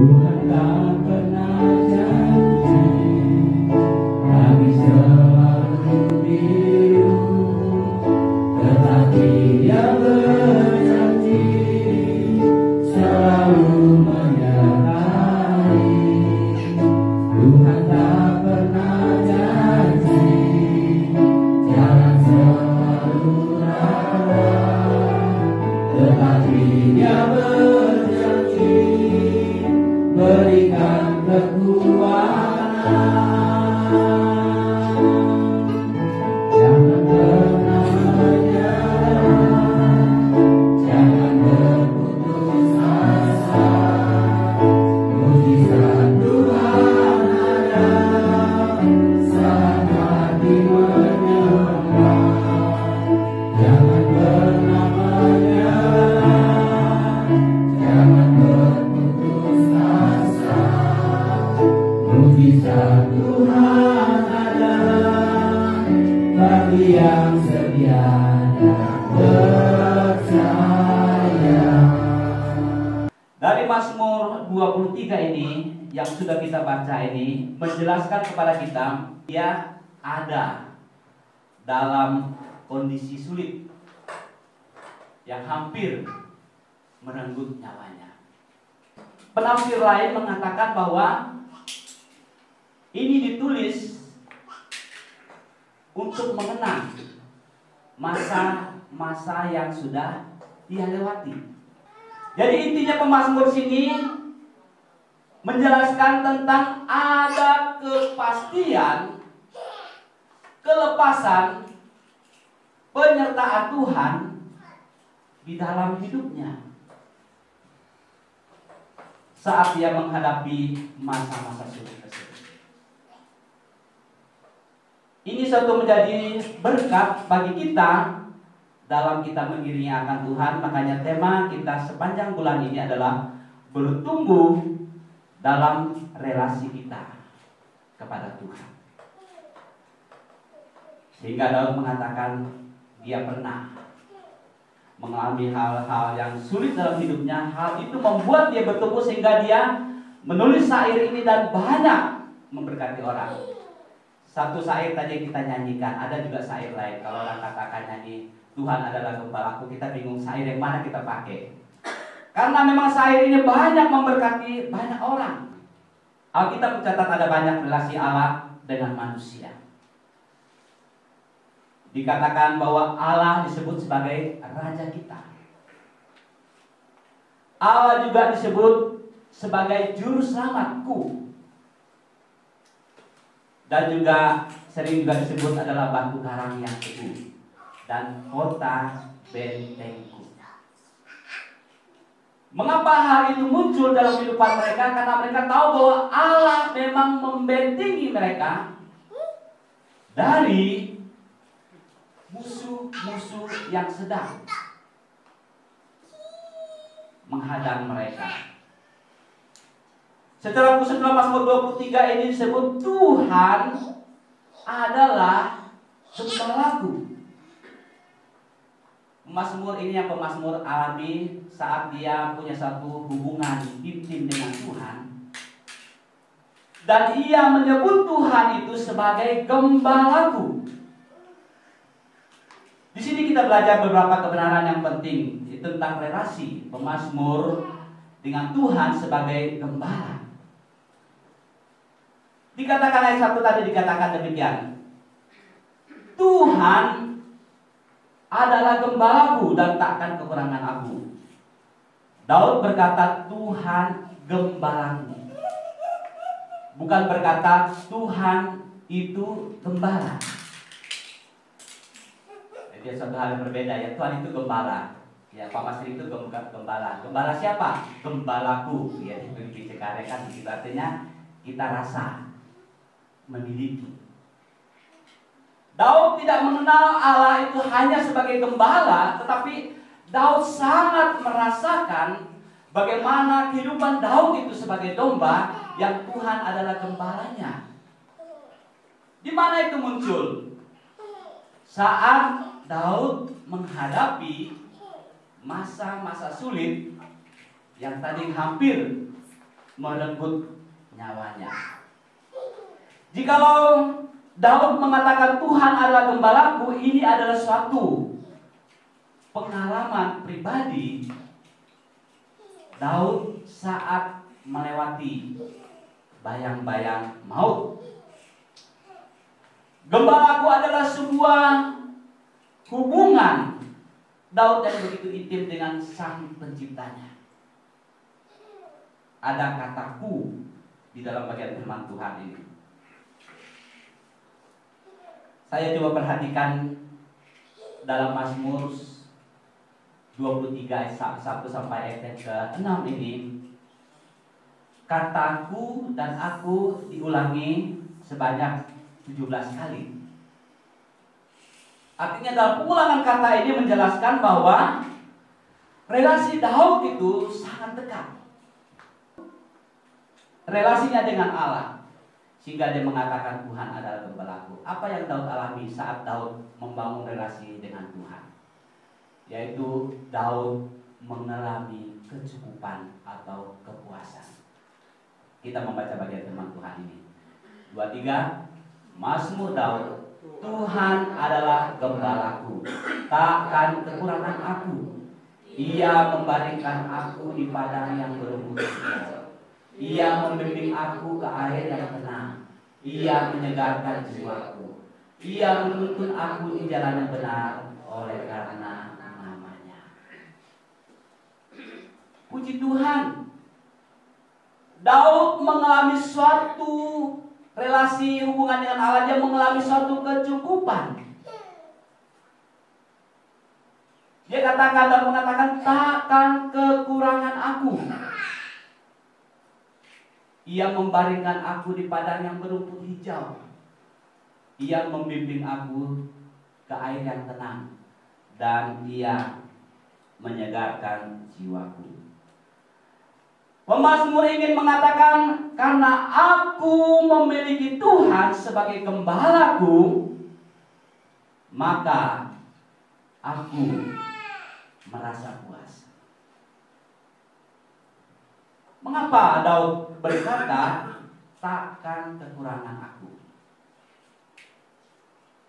Tuhan tak pernah janji, langit selalu biru, tetapi Dia berjanji selalu menyertai. Tuhan tak pernah janji, jalan selalu rata, tetapi Dia berjanji berikan kekuatan. Jangan pernah menyerah, jangan berputus asa. Mujizat Tuhan ada saat hati menyembah. Jangan pernah menyerah, jangan berputus asa. Mujizat Tuhan ada bagi yang setia dan percaya. Dari Mazmur 23 ini yang sudah kita baca ini menjelaskan kepada kita dia ada dalam kondisi sulit yang hampir merenggut nyawanya. Penafsir lain mengatakan bahwa ini ditulis untuk mengenang masa-masa yang sudah dia lewati. Jadi intinya pemazmur sini menjelaskan tentang ada kepastian, kelepasan, penyertaan Tuhan di dalam hidupnya saat dia menghadapi masa-masa sulit tersebut. Ini suatu menjadi berkat bagi kita dalam kita mengiringi akan Tuhan. Makanya tema kita sepanjang bulan ini adalah bertumbuh dalam relasi kita kepada Tuhan. Sehingga Daud mengatakan dia pernah mengalami hal-hal yang sulit dalam hidupnya. Hal itu membuat dia bertumbuh sehingga dia menulis syair ini dan banyak memberkati orang. Satu syair tadi kita nyanyikan, ada juga syair lain. Kalau orang katakan nyanyi Tuhan adalah gembalaku, kita bingung syair yang mana kita pakai. Karena memang syair ini banyak memberkati banyak orang. Alkitab mencatat ada banyak relasi Allah dengan manusia. Dikatakan bahwa Allah disebut sebagai Raja kita. Allah juga disebut sebagai Juru Selamatku. Dan juga sering juga disebut adalah batu karang yang teguh dan kota bentengku. Mengapa hal itu muncul dalam kehidupan mereka? Karena mereka tahu bahwa Allah memang membentengi mereka dari musuh-musuh yang sedang menghadang mereka. Setelah Mazmur 23 ini disebut Tuhan adalah gembalaku. Mazmur ini yang pemazmur alami saat dia punya satu hubungan intim dengan Tuhan. Dan ia menyebut Tuhan itu sebagai gembalaku. Di sini kita belajar beberapa kebenaran yang penting tentang relasi pemazmur dengan Tuhan sebagai gembala. Dikatakan ayat 1 tadi dikatakan demikian. Tuhan adalah gembalaku dan takkan kekurangan aku. Daud berkata Tuhan gembalaku. Bukan berkata Tuhan itu gembala. Jadi satu hal yang berbeda ya. Tuhan itu gembala. Ya, Pak Masri itu gembala. Gembala siapa? Gembalaku. Ya, di Cekarek kan itu artinya kita rasa memiliki. Daud tidak mengenal Allah itu hanya sebagai gembala, tetapi Daud sangat merasakan bagaimana kehidupan Daud itu sebagai domba yang Tuhan adalah gembalanya. Di mana itu muncul? Saat Daud menghadapi masa-masa sulit yang tadi hampir merenggut nyawanya. Jikalau Daud mengatakan Tuhan adalah gembalaku, ini adalah suatu pengalaman pribadi Daud saat melewati bayang-bayang maut. Gembalaku adalah sebuah hubungan Daud yang begitu intim dengan Sang Penciptanya. Ada kataku di dalam bagian firman Tuhan ini. Saya coba perhatikan dalam Mazmur 23 ayat 1 sampai ayat ke-6 ini. Kataku dan aku diulangi sebanyak 17 kali. Artinya dalam pengulangan kata ini menjelaskan bahwa relasi Daud itu sangat dekat. Relasinya dengan Allah. Sehingga dia mengatakan Tuhan adalah gembalaku. Apa yang Daud alami saat Daud membangun relasi dengan Tuhan? Yaitu Daud mengalami kecukupan atau kepuasan. Kita membaca bagian firman Tuhan ini. 23, Mazmur Daud. Tuhan adalah gembalaku, takkan kekurangan aku. Ia membaringkan aku di padang yang berumput hijau. Ia membimbing aku ke air yang tenang. Ia menyegarkan jiwaku. Ia menuntun aku di jalan yang benar oleh karena namanya. Puji Tuhan, Daud mengalami suatu relasi hubungan dengan Allah. Dia mengalami suatu kecukupan. Dia katakan dan mengatakan takkan kekurangan aku. Ia membaringkan aku di padang yang berumput hijau. Ia membimbing aku ke air yang tenang. Dan ia menyegarkan jiwaku. Pemazmur ingin mengatakan, karena aku memiliki Tuhan sebagai gembalaku, maka aku merasa puas. Mengapa Daud berkata, takkan kekurangan aku?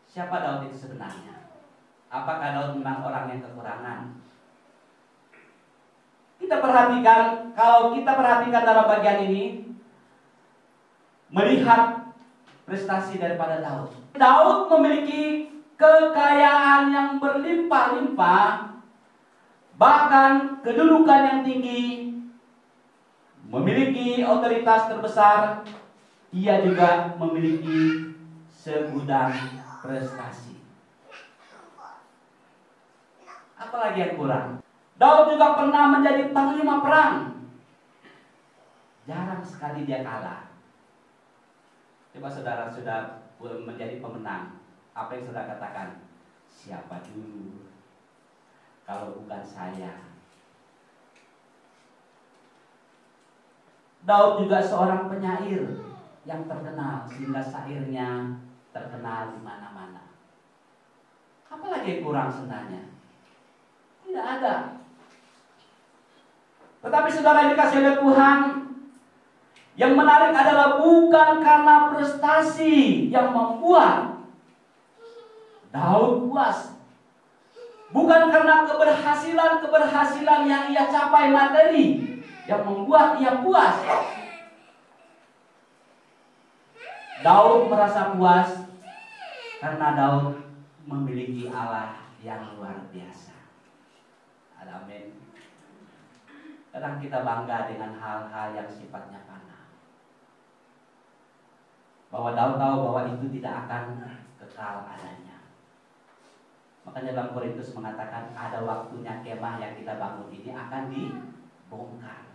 Siapa Daud itu sebenarnya? Apakah Daud memang orang yang kekurangan? Kita perhatikan, kalau kita perhatikan dalam bagian ini, melihat prestasi daripada Daud. Daud memiliki kekayaan yang berlimpah-limpah, bahkan kedudukan yang tinggi, memiliki otoritas terbesar. Ia juga memiliki segudang prestasi. Apalagi yang kurang? Daud juga pernah menjadi panglima perang. Jarang sekali dia kalah. Coba saudara sudah menjadi pemenang, apa yang saudara katakan? Siapa dulu kalau bukan saya? Daud juga seorang penyair yang terkenal, sehingga syairnya terkenal di mana-mana. Apalagi yang kurang sebenarnya? Tidak ada. Tetapi saudara yang dikasihi oleh Tuhan, yang menarik adalah bukan karena prestasi yang membuat Daud puas. Bukan karena keberhasilan yang ia capai materi yang membuat ia puas. Daud merasa puas karena Daud memiliki Allah yang luar biasa. Amin. Kadang kita bangga dengan hal-hal yang sifatnya fana. Bahwa Daud tahu bahwa itu tidak akan kekal adanya. Makanya dalam Korintus mengatakan ada waktunya kemah yang kita bangun ini akan dibongkar.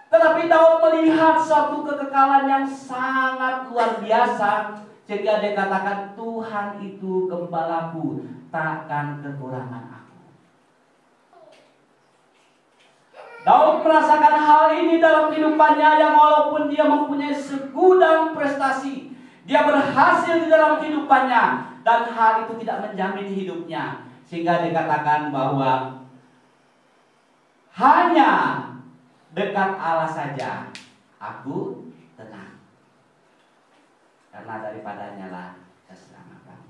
Tetapi Daud melihat suatu kekekalan yang sangat luar biasa, sehingga dia katakan Tuhan itu gembalaku, takkan kekurangan aku. Daud merasakan hal ini dalam kehidupannya, yang walaupun dia mempunyai segudang prestasi, dia berhasil di dalam kehidupannya, dan hal itu tidak menjamin hidupnya. Sehingga dikatakan bahwa hanya dekat Allah saja aku tenang, karena daripadanya lah keselamatan.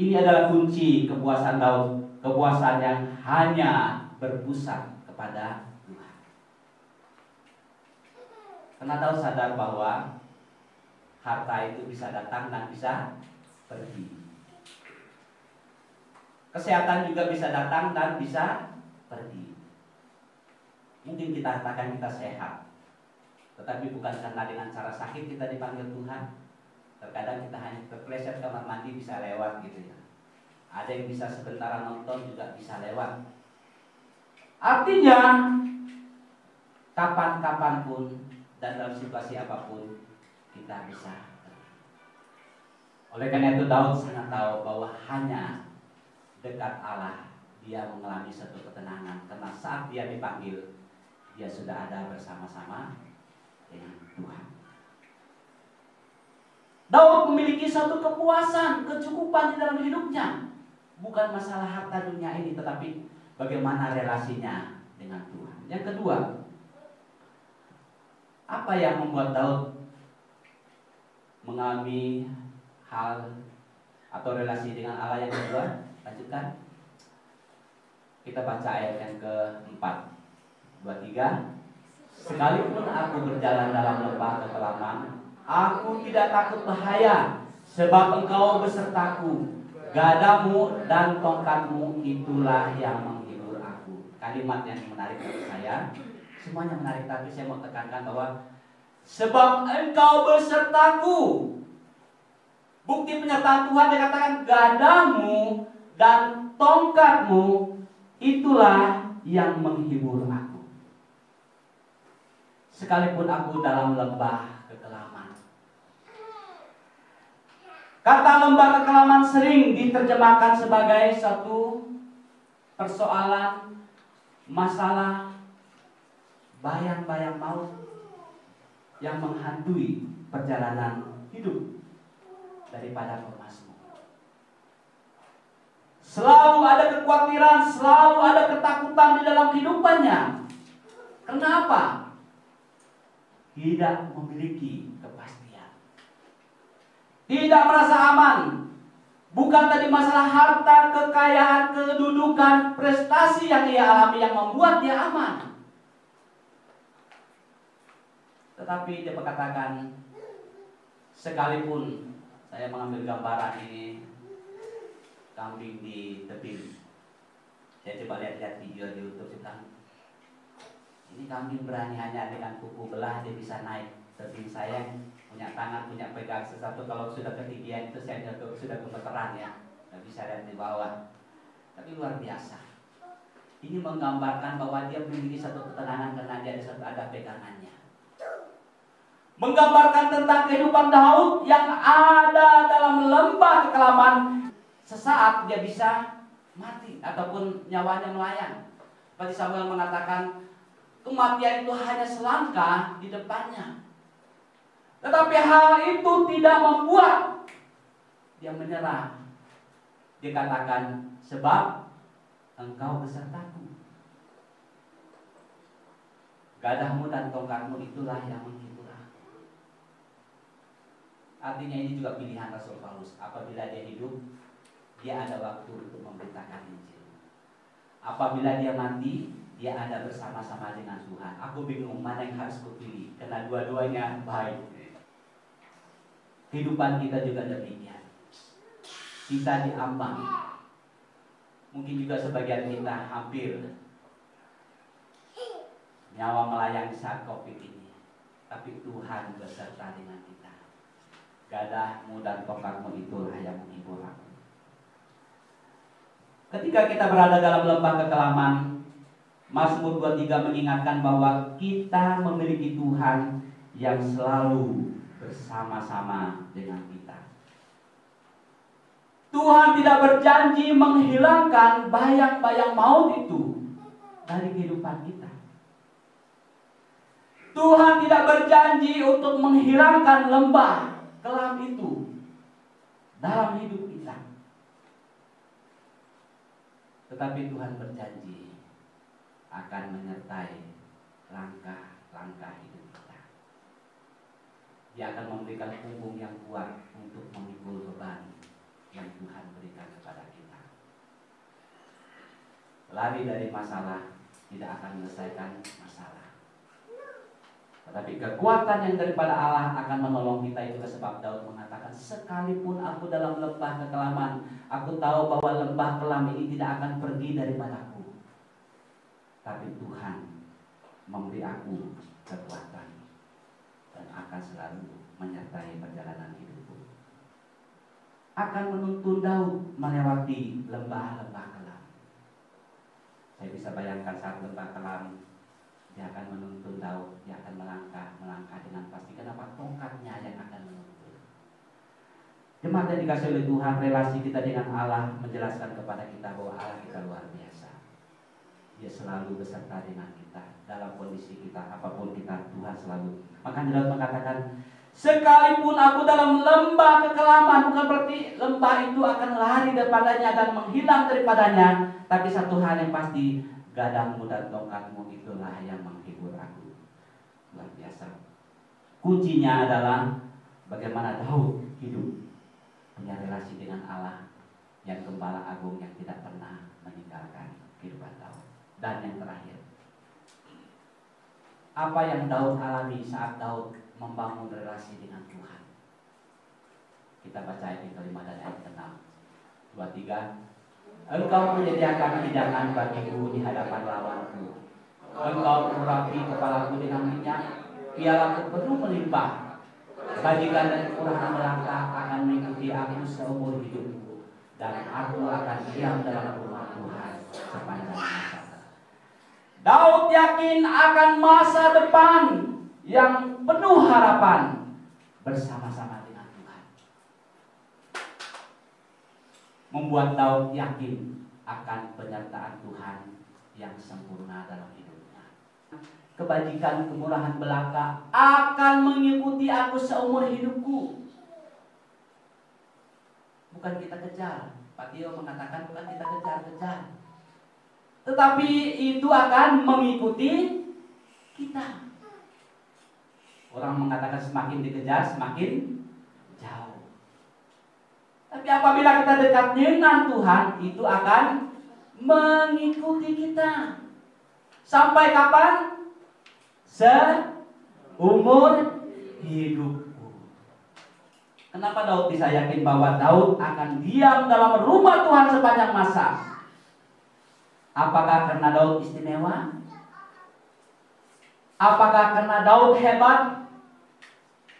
Ini adalah kunci kepuasan Daud, kepuasan yang hanya berpusat kepada Tuhan. Karena Daud sadar bahwa harta itu bisa datang dan bisa pergi. Kesehatan juga bisa datang dan bisa pergi. Mungkin kita katakan kita sehat, tetapi bukan karena dengan cara sakit kita dipanggil Tuhan. Terkadang kita hanya terpleset kamar mandi bisa lewat gitu ya. Ada yang bisa sebentar nonton juga bisa lewat. Artinya kapan-kapan pun dan dalam situasi apapun kita bisa. Oleh karena itu Daud sangat tahu bahwa hanya dekat Allah dia mengalami satu ketenangan, karena saat dia dipanggil dia sudah ada bersama-sama dengan Tuhan. Daud memiliki satu kepuasan, kecukupan di dalam hidupnya. Bukan masalah harta dunia ini, tetapi bagaimana relasinya dengan Tuhan. Yang kedua, apa yang membuat Daud mengalami hal atau relasi dengan Allah yang kedua? Lanjutkan. Kita baca ayat yang keempat. 2-3. Sekalipun aku berjalan dalam lembah kekelaman, aku tidak takut bahaya, sebab Engkau besertaku. Gadamu dan tongkatmu itulah yang menghibur aku. Kalimat yang menarik bagi saya. Semuanya menarik, tapi saya mau tekankan bahwa sebab Engkau besertaku. Bukti penyertaan Tuhan dikatakan gadamu dan tongkatmu itulah yang menghibur aku. Sekalipun aku dalam lembah kekelaman. Kata lembah kekelaman sering diterjemahkan sebagai satu persoalan, masalah, bayang-bayang maut yang menghantui perjalanan hidup daripada pemazmur. Selalu ada kekhawatiran, selalu ada ketakutan di dalam kehidupannya. Kenapa? Tidak memiliki kepastian, tidak merasa aman. Bukan tadi masalah harta, kekayaan, kedudukan, prestasi yang ia alami yang membuat dia aman. Tetapi dia berkatakan, sekalipun saya mengambil gambaran ini kambing di tebing. Saya coba lihat-lihat video di YouTube, saya bilang, ini kambing berani hanya dengan kuku belah dia bisa naik tebing. Saya punya tangan, punya pegang sesuatu, kalau sudah ketinggian itu saya sudah gemeteran ya, nggak bisa lihat di bawah. Tapi luar biasa. Ini menggambarkan bahwa dia memiliki satu ketenangan karena dia ada pegangannya. Menggambarkan tentang kehidupan Daud yang ada dalam lembah kekelaman. Sesaat dia bisa mati ataupun nyawanya melayang. Seperti Samuel mengatakan, kematian itu hanya selangkah di depannya. Tetapi hal itu tidak membuat dia menyerah. Dia katakan, sebab Engkau besertaku. Gadahmu dan tongkatmu itulah yang menghibur aku. Artinya ini juga pilihan Rasul Paulus. Apabila dia hidup, dia ada waktu untuk memberitakan Injil. Apabila dia mati, dia ada bersama-sama dengan Tuhan. Aku bingung mana yang harus kupilih, karena dua-duanya baik. Kehidupan kita juga demikian. Kita diambang. Mungkin juga sebagian kita hampir nyawa melayang saat COVID ini. Tapi Tuhan beserta dengan kita. Gadahmu dan tongkatmu itulah yang menghibur aku. Ketika kita berada dalam lembah kekelaman, Mazmur 23 mengingatkan bahwa kita memiliki Tuhan yang selalu bersama-sama dengan kita. Tuhan tidak berjanji menghilangkan bayang-bayang maut itu dari kehidupan kita. Tuhan tidak berjanji untuk menghilangkan lembah kelam itu dalam hidup kita. Tetapi Tuhan berjanji akan menyertai langkah-langkah hidup kita. Dia akan memberikan punggung yang kuat untuk memikul beban yang Tuhan berikan kepada kita. Lari dari masalah tidak akan menyelesaikan masalah. Tetapi kekuatan yang daripada Allah akan menolong kita. Itu sebab Daud mengatakan, sekalipun aku dalam lembah kekelaman, aku tahu bahwa lembah kelam ini tidak akan pergi daripadaku. Tapi Tuhan memberi aku kekuatan dan akan selalu menyertai perjalanan hidupku. Akan menuntun Daud melewati lembah-lembah kelam. Saya bisa bayangkan saat lembah kelam, dia akan menuntun Daud, dia akan melangkah dengan pasti. Kenapa? Tongkatnya yang akan menuntun. Jemaat yang dikasih oleh Tuhan, relasi kita dengan Allah menjelaskan kepada kita bahwa Allah kita luar biasa. Dia selalu beserta dengan kita dalam kondisi kita, apapun kita, Tuhan selalu. Maka Daud mengatakan, sekalipun aku dalam lembah kekelaman, bukan berarti lembah itu akan lari daripadanya dan menghilang daripadanya, tapi satu hal yang pasti, gadangmu dan tongkatmu itulah yang menghibur aku. Luar biasa. Kuncinya adalah bagaimana Daud hidup punya relasi dengan Allah yang Gembala Agung yang tidak pernah meninggalkan kehidupan Daud. Dan yang terakhir, apa yang Daud alami saat Daud membangun relasi dengan Tuhan. Kita baca ayat yang kelima dan ayat ke-6. 2-3. Engkau menyediakan hidangan bagiku di hadapan lawanku. Engkau mengurapi kepalaku dengan minyak, pialaku penuh melimpah. Bajikan dan kekurangan belaka akan mengikuti aku seumur hidupku, dan aku akan diam dalam rumah Tuhan sepanjang masa. Daud yakin akan masa depan yang penuh harapan bersama-sama dengan Tuhan. Membuat Daud yakin akan penyertaan Tuhan yang sempurna dalam hidupnya. Kebajikan kemurahan belaka akan mengikuti aku seumur hidupku. Bukan kita kejar. Pak Tio mengatakan bukan kita kejar-kejar, tetapi itu akan mengikuti kita. Orang mengatakan semakin dikejar semakin jauh. Tapi apabila kita dekat dengan Tuhan, itu akan mengikuti kita. Sampai kapan? Seumur hidupku. Kenapa Daud bisa yakin bahwa Daud akan diam dalam rumah Tuhan sepanjang masa? Apakah karena Daud istimewa? Apakah karena Daud hebat?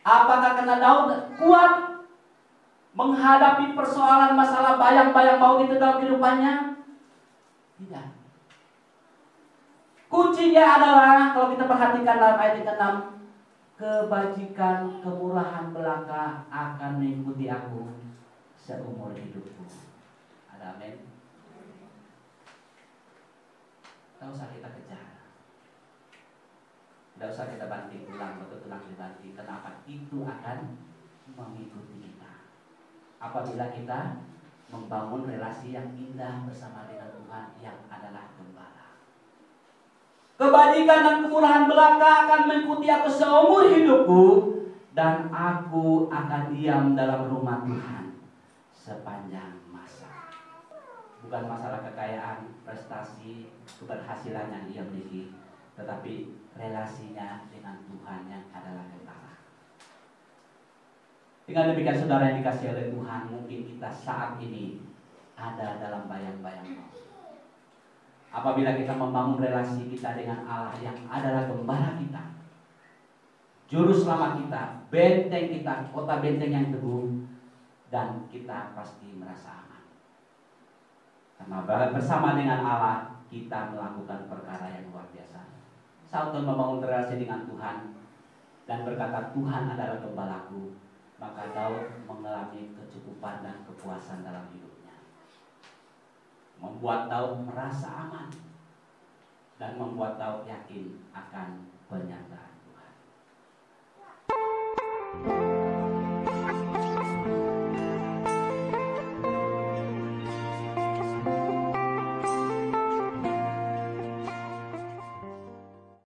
Apakah karena Daud kuat menghadapi persoalan masalah bayang-bayang maut itu dalam kehidupannya? Tidak. Kuncinya adalah, kalau kita perhatikan dalam ayat yang ke-6, kebajikan kemurahan belaka akan mengikuti aku seumur hidupku. Ada amin? Tidak usah kita kejar, tidak usah kita banting tulang, betul-tulang dibanting. Kenapa? Itu akan mengikuti kita. Apabila kita membangun relasi yang indah bersama dengan Tuhan yang adalah Gembala. Kebajikan dan kemurahan belaka akan mengikuti aku seumur hidupku, dan aku akan diam dalam rumah Tuhan sepanjang masa. Bukan masalah kekayaan, prestasi, keberhasilan yang dia miliki, tetapi relasinya dengan Tuhan yang adalah Gembala. Dengan demikian saudara yang dikasihi oleh Tuhan, mungkin kita saat ini ada dalam bayang-bayang maut. Apabila kita membangun relasi kita dengan Allah yang adalah Gembala kita, juru selamat kita, benteng kita, kota benteng yang teguh, dan kita pasti merasa aman. Karena bersama dengan Allah kita melakukan perkara yang luar biasa. Saat membangun relasi dengan Tuhan dan berkata Tuhan adalah Gembalaku, maka Daud mengalami kecukupan dan kepuasan dalam hidupnya. Membuat Daud merasa aman dan membuat Daud yakin akan penyertaan.